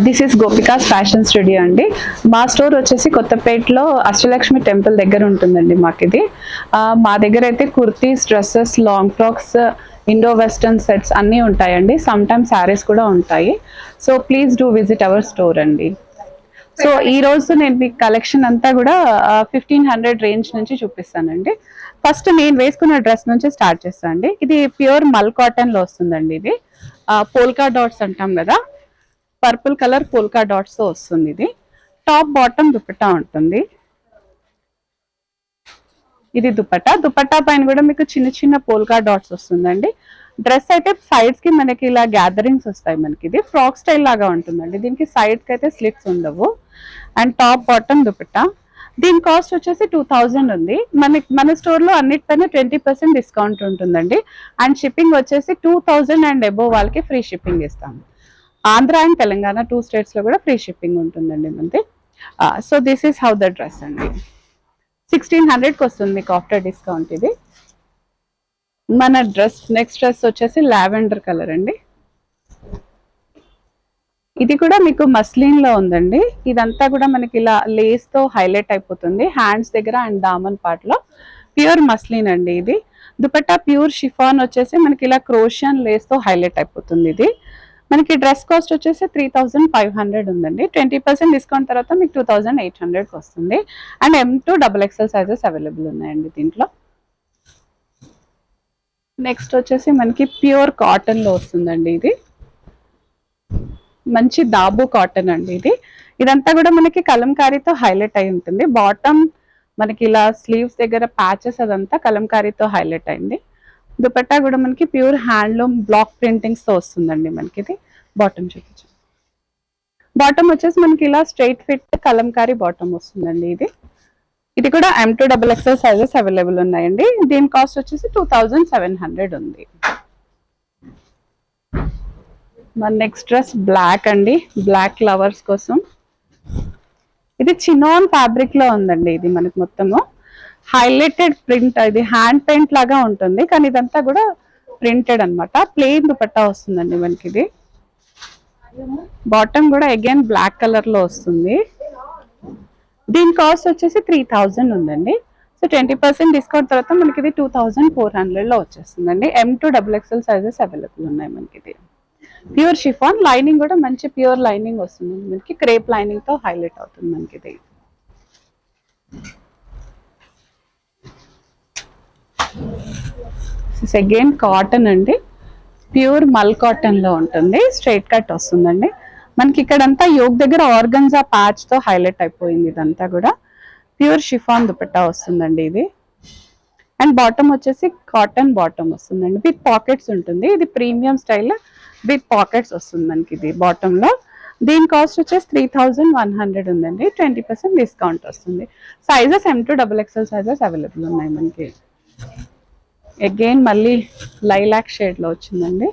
This is gopikas fashion studio అండి. మా store వచ్చేసి కొత్తపేటలో అష్టలక్ష్మి టెంపుల్ దగ్గర ఉంటుందండి. మాకు ఇది మా దగ్గర అయితే kurtis, dresses, long frocks, Indo western sets అన్నీ ఉంటాయండి. సమ్ టైమ్స్ శారీస్ కూడా ఉంటాయి. So please do visit our store అండి. సో ఈ రోజు నేను మీకు కలెక్షన్ అంతా కూడా 1500 రేంజ్ నుంచి చూపిస్తానండి. ఫస్ట్ నేను వేసుకున్న డ్రెస్ నుంచి స్టార్ట్ చేస్తాను అండి. ఇది ప్యూర్ మల్ కాటన్ లో వస్తుందండి. ఇది పోల్కా డాట్స్ అంటాం కదా, పర్పుల్ కలర్ పోల్కా డాట్స్ తో వస్తుంది. ఇది టాప్ బాటమ్ దుపట్టా ఉంటుంది. ఇది దుపట్టా పైన కూడా మీకు చిన్న చిన్న పోల్కా డాట్స్ వస్తుందండి. డ్రెస్ అయితే సైడ్స్ కి మనకి ఇలా గ్యాదరింగ్స్ వస్తాయి. మనకి ఇది ఫ్రాక్ స్టైల్ లాగా ఉంటుందండి. దీనికి సైడ్ కి అయితే స్లిట్స్ ఉండవు. And top bottom dupatta. దీని కాస్ట్ వచ్చేసి 2000 ఉంది. మన స్టోర్ లో అన్నిటిపైన 20% డిస్కౌంట్ ఉంటుందండి. అండ్ షిప్పింగ్ వచ్చేసి 2000 అండ్ అబోవ్ వాళ్ళకి ఫ్రీ షిప్పింగ్ ఇస్తాము. ఆంధ్ర అండ్ తెలంగాణ 2 స్టేట్స్ లో కూడా ఫ్రీ షిప్పింగ్ ఉంటుందండి మనది. So this is how the dress అండి. 1600కి వస్తుంది మీకు ఆఫ్టర్ డిస్కౌంట్. ఇది మన నెక్స్ట్ డ్రెస్ వచ్చేసి లావెండర్ కలర్ అండి. ఇది కూడా మీకు మస్లిన్ లో ఉందండి. ఇదంతా కూడా మనకి ఇలా లేస్ తో హైలైట్ అయిపోతుంది హ్యాండ్స్ దగ్గర అండ్ దామన్ పార్ట్ లో. ప్యూర్ మస్లిన్ అండి. ఇది దుపట్టా ప్యూర్ షిఫాన్ వచ్చేసి మనకి ఇలా క్రోషియన్ లేస్ తో హైలైట్ అయిపోతుంది. ఇది మనకి డ్రెస్ కాస్ట్ వచ్చేసి 3500 ఉందండి. 20% డిస్కౌంట్ తర్వాత మీకు 2800కి వస్తుంది. And M2 XXL sizes available ఉన్నాయండి దీంట్లో. నెక్స్ట్ వచ్చేసి మనకి ప్యూర్ కాటన్ లో వస్తుందండి. ఇది మంచి దాబు కాటన్ అండి. ఇదంతా కూడా మనకి కలంకారీతో హైలైట్ అయి ఉంటుంది. బాటమ్ మనకి ఇలా స్లీవ్స్ దగ్గర ప్యాచెస్ అదంతా కలంకారీతో హైలైట్ అయింది. దుపట్టా కూడా మనకి ప్యూర్ హ్యాండ్లూమ్ బ్లాక్ ప్రింటింగ్స్ తో వస్తుందండి. మనకి ఇది బాటమ్ చూపించు. బాటమ్ వచ్చేసి మనకి ఇలా స్ట్రైట్ ఫిట్ కలంకారీ బాటమ్ వస్తుందండి. ఇది కూడా M2 XXL సైజెస్ అవైలబుల్ ఉన్నాయండి. దీని కాస్ట్ వచ్చేసి 2700 ఉంది. మన నెక్స్ట్ డ్రెస్ బ్లాక్ అండి. బ్లాక్ లవర్స్ కోసం. ఇది చినాన్ ఫ్యాబ్రిక్ లో ఉందండి. ఇది మనకి మొత్తము హైలైటెడ్ ప్రింట్. ఇది హ్యాండ్ పెయింట్ లాగా ఉంటుంది కానీ ఇదంతా కూడా ప్రింటెడ్ అనమాట. ప్లెయిన్ దుపట్టా వస్తుందండి మనకి. ఇది బాటమ్ కూడా అగైన్ బ్లాక్ కలర్ లో వస్తుంది. దీని కాస్ట్ వచ్చేసి 3000 ఉందండి. సో 20% డిస్కౌంట్ తర్వాత మనకి ఇది 2400 లో వచ్చేస్తుందండి. M2 XXL సైజెస్ అవైలబుల్ ఉన్నాయి మనకి. ఇది ప్యూర్ షిఫాన్. లైనింగ్ కూడా మంచి ప్యూర్ లైనింగ్ వస్తుంది మనకి. క్రేప్ లైనింగ్ తో హైలైట్ అవుతుంది మనకి. ఇది అగైన్ కాటన్ అండి. ప్యూర్ మల్ కాటన్ లో ఉంటుంది. స్ట్రైట్ కట్ వస్తుందండి మనకి. ఇక్కడంతా యోగ్ దగ్గర ఆర్గన్జా ప్యాచ్ తో హైలైట్ అయిపోయింది. ఇదంతా కూడా ప్యూర్ షిఫాన్ దుపట్టా వస్తుందండి. ఇది అండ్ బాటమ్ వచ్చేసి కాటన్ బాటమ్ వస్తుందండి. విత్ పాకెట్స్ ఉంటుంది. ఇది ప్రీమియం స్టైల్ విత్ పాకెట్స్ వస్తుంది మనకి ఇది బాటమ్ లో. దీని కాస్ట్ వచ్చేసి 3100 ఉందండి. 20% డిస్కౌంట్ వస్తుంది. Sizes M2 XXL sizes available ఉన్నాయి మనకి. అగైన్ మళ్ళీ లైలాక్ షేడ్ లో వచ్చిందండి.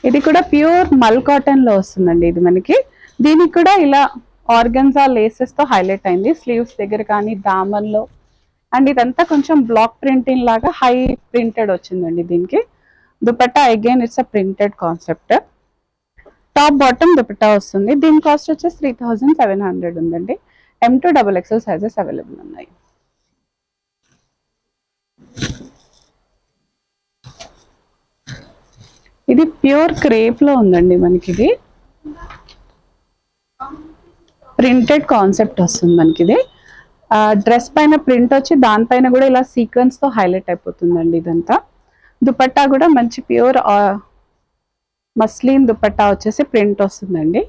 ఇది కూడా ప్యూర్ మల్ కాటన్ లో వస్తుందండి. ఇది మనకి. దీనికి కూడా ఇలా ఆర్గన్జా లేసెస్ తో హైలైట్ అయింది స్లీవ్స్ దగ్గర కానీ దామన్ లో. అండ్ ఇదంతా కొంచెం బ్లాక్ ప్రింటింగ్ లాగా హై ప్రింటెడ్ వచ్చిందండి. దీనికి dupatta again it's a printed concept. Top bottom dupatta వస్తుంది. దీని కాస్ట్ వచ్చేసి 3700 ఉందండి. M2 XXL సైజెస్ అవైలబుల్ ఉన్నాయి. ఇది ప్యూర్ క్రేప్ లో ఉందండి మనకి. ఇది ప్రింటెడ్ కాన్సెప్ట్ వస్తుంది మనకి. ఇది డ్రెస్ పైన ప్రింట్ వచ్చి దానిపైన కూడా ఇలా సీక్వెన్స్ తో హైలైట్ అయిపోతుందండి. ఇదంతా దుపట్టా కూడా మంచి ప్యూర్ మస్లిన్ దుపట్టా వచ్చేసి ప్రింట్ వస్తుందండి.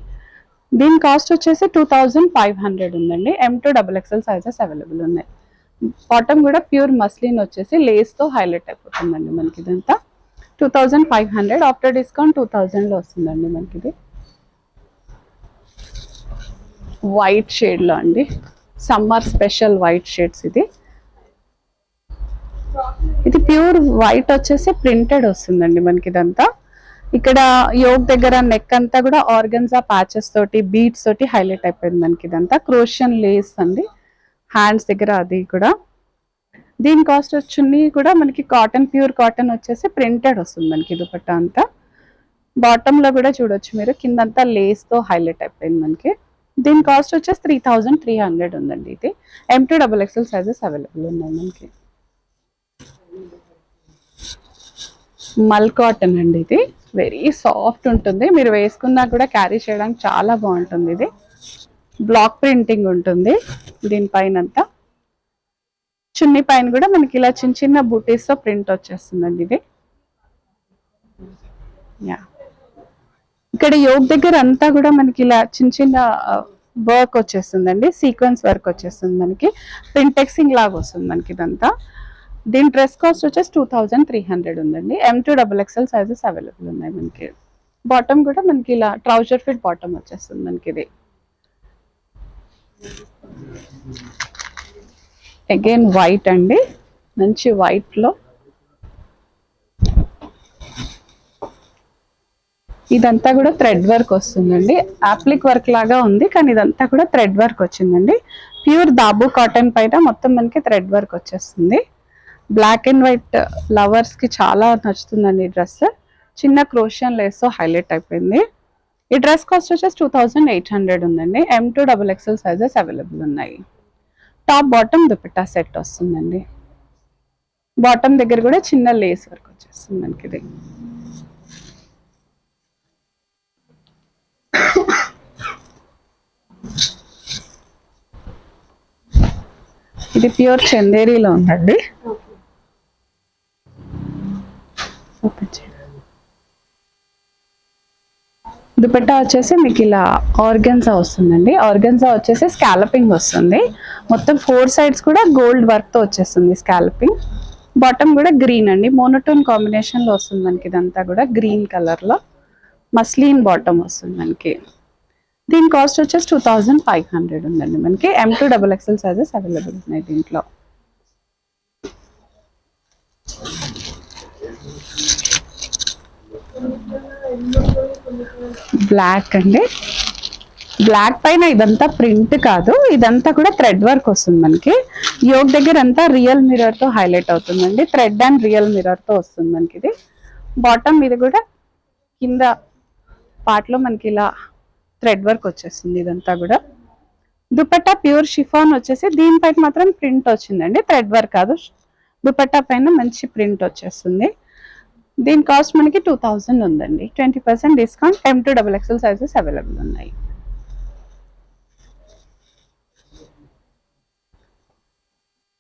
దీని కాస్ట్ వచ్చేసి 2500 ఉందండి. M2 XXL సైజెస్ అవైలబుల్ ఉన్నాయి. బాటమ్ కూడా ప్యూర్ మస్లిన్ వచ్చేసి లేస్ తో హైలైట్ అయిపోతుందండి మనకి. ఇదంతా 2500 ఆఫ్టర్ డిస్కౌంట్ 2000 లో వస్తుందండి మనకి. ఇది వైట్ షేడ్ లో అండి. Summer special white shades. ఇది ప్యూర్ వైట్ వచ్చేసి ప్రింటెడ్ వస్తుందండి మనకి. ఇదంతా ఇక్కడ యోగ్ దగ్గర నెక్ అంతా కూడా ఆర్గన్జా ప్యాచెస్ తోటి బీడ్స్ తోటి హైలైట్ అయిపోయింది మనకి. ఇదంతా క్రోషియన్ లేస్ అండి హ్యాండ్స్ దగ్గర. అది కూడా దీని కాస్ట్ వచ్చి కూడా మనకి కాటన్ ప్యూర్ కాటన్ వచ్చేసి ప్రింటెడ్ వస్తుంది మనకి దుపట్టా అంతా. బాటమ్ లో కూడా చూడొచ్చు మీరు, కిందంతా లేస్ తో హైలైట్ అయిపోయింది మనకి. దీని కాస్ట్ వచ్చేసి 3300 ఉందండి. ఇది M2XXL సైజెస్ అవైలబుల్ ఉన్నాయి మనకి. మల్ కాటన్ అండి, ఇది వెరీ సాఫ్ట్ ఉంటుంది, మీరు వేసుకున్నా కూడా క్యారీ చేయడానికి చాలా బాగుంటుంది. ఇది బ్లాక్ ప్రింటింగ్ ఉంటుంది దీనిపైన అంతా. చున్నీ పైన కూడా మనకి ఇలా చిన్న చిన్న బూటీస్ తో ప్రింట్ వచ్చేస్తుందండి ఇది. యా, ఇక్కడ యోగ్ దగ్గర అంతా కూడా మనకి ఇలా చిన్న చిన్న వర్క్ వచ్చేస్తుందండి, సీక్వెన్స్ వర్క్ వచ్చేస్తుంది మనకి, ప్రింటెక్సింగ్ లాగా వస్తుంది మనకి ఇదంతా. దీని డ్రెస్ కాస్ట్ వచ్చేసి 2300 ఉందండి. M2XXL సైజెస్ అవైలబుల్ ఉన్నాయి మనకి. బాటమ్ కూడా మనకి ఇలా ట్రౌజర్ ఫిట్ బాటమ్ వచ్చేస్తుంది మనకి. ఇది అగైన్ వైట్ అండి, మంచి వైట్ లో ఇదంతా కూడా థ్రెడ్ వర్క్ వస్తుందండి, అప్లిక్ వర్క్ లాగా ఉంది కానీ ఇదంతా కూడా థ్రెడ్ వర్క్ వచ్చిందండి. ప్యూర్ దాబు కాటన్ పైన మొత్తం మనకి థ్రెడ్ వర్క్ వచ్చేస్తుంది. బ్లాక్ అండ్ వైట్ లవర్స్ కి చాలా నచ్చుతుందండి ఈ డ్రెస్. చిన్న క్రోషియన్ లేస్ తో హైలైట్ అయిపోయింది. ఈ డ్రెస్ కాస్ట్ వచ్చేసి 2800 ఉందండి. M2XXL సైజెస్ అవైలబుల్ ఉన్నాయి. టాప్ బాటమ్ దుపట్టా సెట్ వస్తుందండి. బాటమ్ దగ్గర కూడా చిన్న లేస్ వర్క్ వచ్చేస్తుంది మనకి. ఇది ఇది ప్యూర్ చందేరీలో ఉందండి. దుపట్టా వచ్చేసి మీకు ఇలా ఆర్గన్జా వస్తుందండి. ఆర్గన్జా వచ్చేసి స్కాలపింగ్ వస్తుంది, మొత్తం 4 సైడ్స్ కూడా గోల్డ్ వర్క్ తో వచ్చేస్తుంది స్కాలపింగ్. బాటమ్ కూడా గ్రీన్ అండి, మోనోటోన్ కాంబినేషన్ లో వస్తుంది మనకి. ఇదంతా కూడా గ్రీన్ కలర్ లో మస్లిన్ బాటమ్ వస్తుంది మనకి. దీని కాస్ట్ వచ్చేసి 2500 ఉందండి మనకి. M2XXL సైజెస్ అవైలబుల్ ఉన్నాయి దీంట్లో. బ్లాక్ అండి, బ్లాక్ పైన ఇదంతా ప్రింట్ కాదు, ఇదంతా కూడా థ్రెడ్ వర్క్ వస్తుంది మనకి. యోగ్ దగ్గర అంతా రియల్ మిర్రర్ తో హైలైట్ అవుతుందండి, థ్రెడ్ అండ్ రియల్ మిర్రర్ తో వస్తుంది మనకి. ఇది బాటమ్ మీద కూడా కింద పార్ట్ లో మనకి ఇలా థ్రెడ్ వర్క్ వచ్చేస్తుంది ఇదంతా కూడా. దుపట్టా ప్యూర్ షిఫాన్ వచ్చేసి దీనిపైన మాత్రం ప్రింట్ వచ్చిందండి, థ్రెడ్ వర్క్ కాదు. దుపట్టా పైన మంచి ప్రింట్ వచ్చేస్తుంది. దీని కాస్ట్ మనకి 2000 ఉందండి. 20% డిస్కౌంట్. M2XXL సైజెస్ అవైలబుల్ ఉన్నాయి.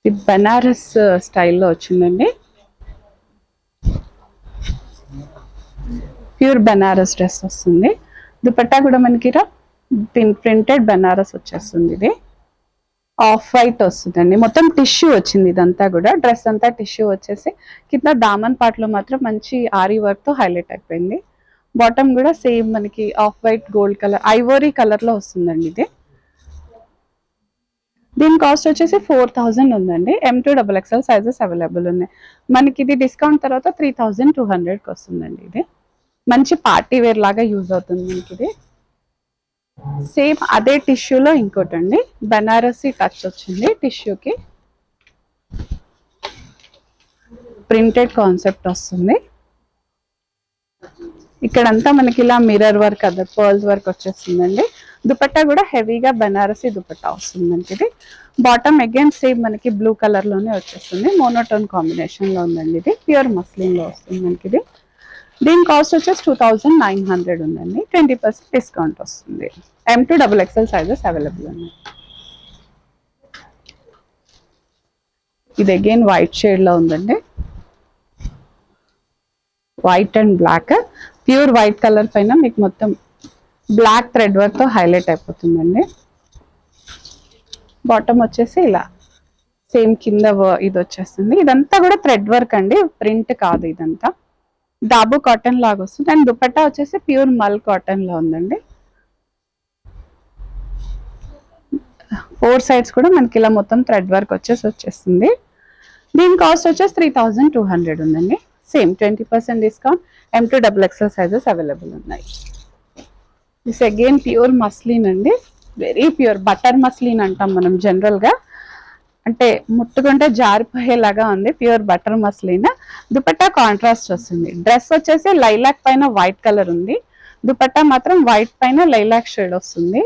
ఇది బనారస్ స్టైల్లో వచ్చిందండి, ప్యూర్ బనారస్ డ్రెస్ వస్తుంది. దుపట్టా కూడా మనకి ప్రింటెడ్ బనారస్ వచ్చేస్తుంది. ఇది ఆఫ్ వైట్ వస్తుందండి, మొత్తం టిష్యూ వచ్చింది ఇదంతా కూడా. డ్రెస్ అంతా టిష్యూ వచ్చేసి కింద దామన్ పార్ట్ లో మాత్రం మంచి ఆరీ వర్క్ తో హైలైట్ అయిపోయింది. బాటమ్ కూడా సేమ్ మనకి off white gold colour ivory colour లో వస్తుందండి ఇది. దీని కాస్ట్ వచ్చేసి 4000 ఉందండి. M2XXL సైజెస్ అవైలబుల్ ఉన్నాయి మనకి. ఇది డిస్కౌంట్ తర్వాత 3200కి వస్తుందండి. ఇది మంచి పార్టీ వేర్ లాగా యూజ్ అవుతుంది మనకి. ఇది సేమ్ అదే టిష్యూలో ఇంకోటండి, బనారసి టచ్ వచ్చింది టిష్యూకి, ప్రింటెడ్ కాన్సెప్ట్ వస్తుంది. ఇక్కడంతా మనకి ఇలా మిర్రర్ వర్క్, అదే పర్ల్స్ వర్క్ వచ్చేస్తుందండి. దుపట్టా కూడా హెవీగా బనారసి దుపట్టా వస్తుంది మనకి. ఇది బాటమ్ అగైన్ సేమ్ మనకి బ్లూ కలర్ లోనే వచ్చేస్తుంది, మోనోటోన్ కాంబినేషన్ లో ఉందండి. ఇది ప్యూర్ మస్లిన్ లో వస్తుంది మనకి. ఇది దీని కాస్ట్ వచ్చేసి 2900 ఉందండి. 20% డిస్కౌంట్ వస్తుంది. M2XXL సైజెస్ అవైలబుల్ ఉన్నాయి. ఇది అగైన్ వైట్ షేడ్ లో ఉందండి, white and black. Pure white colour పైన మీకు మొత్తం బ్లాక్ థ్రెడ్ వర్క్ తో హైలైట్ అయిపోతుందండి. బాటమ్ వచ్చేసి ఇలా సేమ్ కింద ఇది వచ్చేస్తుంది. ఇదంతా కూడా థ్రెడ్ వర్క్ అండి, ప్రింట్ కాదు. ఇదంతా దాబు కాటన్ లాగా వస్తుంది. అండ్ దుపట్టా వచ్చేసి ప్యూర్ మల్ కాటన్ లో ఉందండి. 4 సైడ్స్ కూడా మనకి ఇలా మొత్తం థ్రెడ్ వర్క్ వచ్చేస్తుంది. దీని కాస్ట్ వచ్చేసి 3200 ఉందండి. Same 20% discount. M2XXL sizes available ఉన్నాయి. దిస్ అగైన్ ప్యూర్ మస్లిన్ అండి, వెరీ ప్యూర్ బటర్ మస్లిన్ అంటాం మనం జనరల్ గా. అంటే ముట్టుకుంటే జారిపోయేలాగా ఉంది, pure butter muslin. Dupatta contrast వస్తుంది. డ్రెస్ వచ్చేసి లైలాక్ పైన వైట్ కలర్ ఉంది, దుపట్టా మాత్రం వైట్ పైన లైలాక్ షేడ్ వస్తుంది.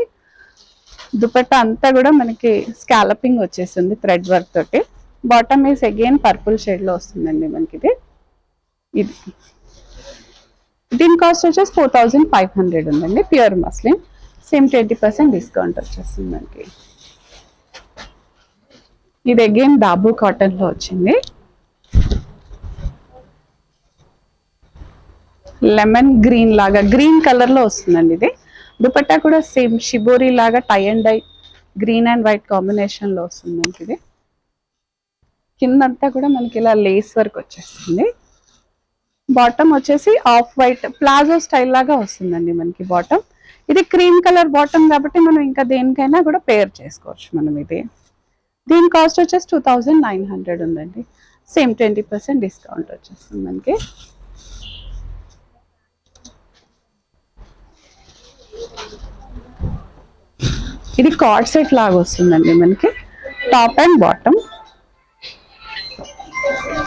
దుపట్టా అంతా కూడా మనకి స్కాలపింగ్ వచ్చేసింది థ్రెడ్ వర్క్ తోటి. Bottom is again purple shade లో వస్తుందండి మనకి ఇది. దీని కాస్ట్ వచ్చేసి 4500 ఉందండి, ప్యూర్ మస్లిన్. సేమ్ 20% డిస్కౌంట్ వచ్చేస్తుంది మనకి. ఇది అగైన్ దాబు కాటన్ లో వచ్చింది. లెమన్ గ్రీన్ లాగా గ్రీన్ కలర్ లో వస్తుందండి ఇది. దుపట్టా కూడా సేమ్ షిబోరి లాగా tie and dye green and white combination లో వస్తుంది మనకి ఇది. కిందంతా కూడా మనకి ఇలా లేస్ వర్క్ వచ్చేస్తుంది. బాటమ్ వచ్చేసి ఆఫ్ వైట్ ప్లాజో స్టైల్ లాగా వస్తుందండి మనకి బాటమ్. ఇది క్రీమ్ కలర్ బాటమ్ కాబట్టి మనం ఇంకా దేనికైనా కూడా పేర్ చేసుకోవచ్చు మనం ఇది. దీని కాస్ట్ వచ్చేసి 2900 ఉందండి, సేమ్ 20% డిస్కౌంట్ వచ్చేస్తుంది మనకి. ఇది కార్డ్ సెట్ లాగా వస్తుందండి మనకి, top and bottom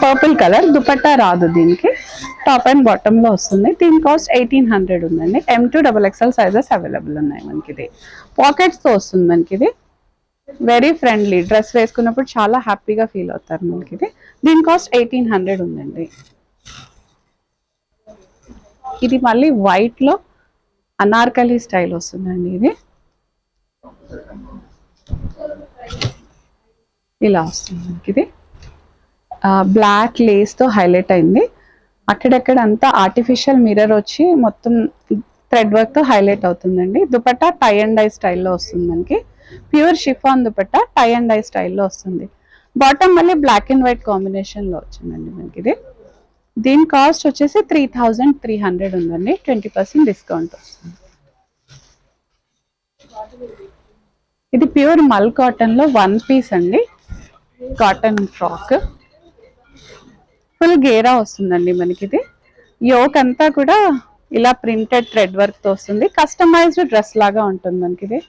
purple colour. Dupatta రాదు దీనికి, టాప్ అండ్ బాటమ్ లో వస్తుంది. దీని కాస్ట్ 1800 ఉందండి. M2 XXL సైజెస్ అవైలబుల్ ఉన్నాయి మనకి. ఇది పాకెట్స్ తో వస్తుంది మనకి. ఇది వెరీ ఫ్రెండ్లీ, డ్రెస్ వేసుకున్నప్పుడు చాలా హ్యాపీగా ఫీల్ అవుతారు మనకి ఇది. దీని కాస్ట్ 1800 ఉందండి. ఇది మళ్ళీ వైట్ లో అనార్కలి స్టైల్ వస్తుందండి. ఇది ఇలా వస్తుంది మనకి. ఇది బ్లాక్ లేస్ తో హైలైట్ అయింది. అక్కడక్కడ అంతా ఆర్టిఫిషియల్ మిర్రర్ వచ్చి మొత్తం థ్రెడ్ వర్క్ తో హైలైట్ అవుతుందండి. దుపట్టా టై అండ్ డై స్టైల్లో వస్తుంది మనకి, pure chiffon dupatta tie and dye స్టైల్లో వస్తుంది. బాటమ్ మళ్ళీ బ్లాక్ అండ్ వైట్ కాంబినేషన్ లో వచ్చిందండి మనకి ఇది. దీని కాస్ట్ వచ్చేసి 3300 ఉందండి, 20% డిస్కౌంట్ వస్తుంది. ఇది ప్యూర్ మల్ కాటన్ లో 1 పీస్ అండి, కాటన్ ఫ్రాక్. ఫుల్ గేరా వస్తుందండి మనకి ఇది. యోక్ అంతా కూడా ఇలా ప్రింటెడ్ థ్రెడ్ వర్క్ తో వస్తుంది. కస్టమైజ్డ్ డ్రెస్ లాగా ఉంటుంది మనకి ఇది.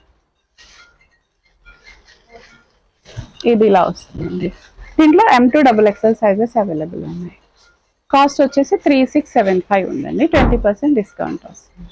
ఇది ఇలా వస్తుందండి. దీంట్లో M2 XXL సైజెస్ అవైలబుల్ ఉన్నాయి. కాస్ట్ వచ్చేసి 3675 ఉందండి, 20% డిస్కౌంట్ వస్తుంది.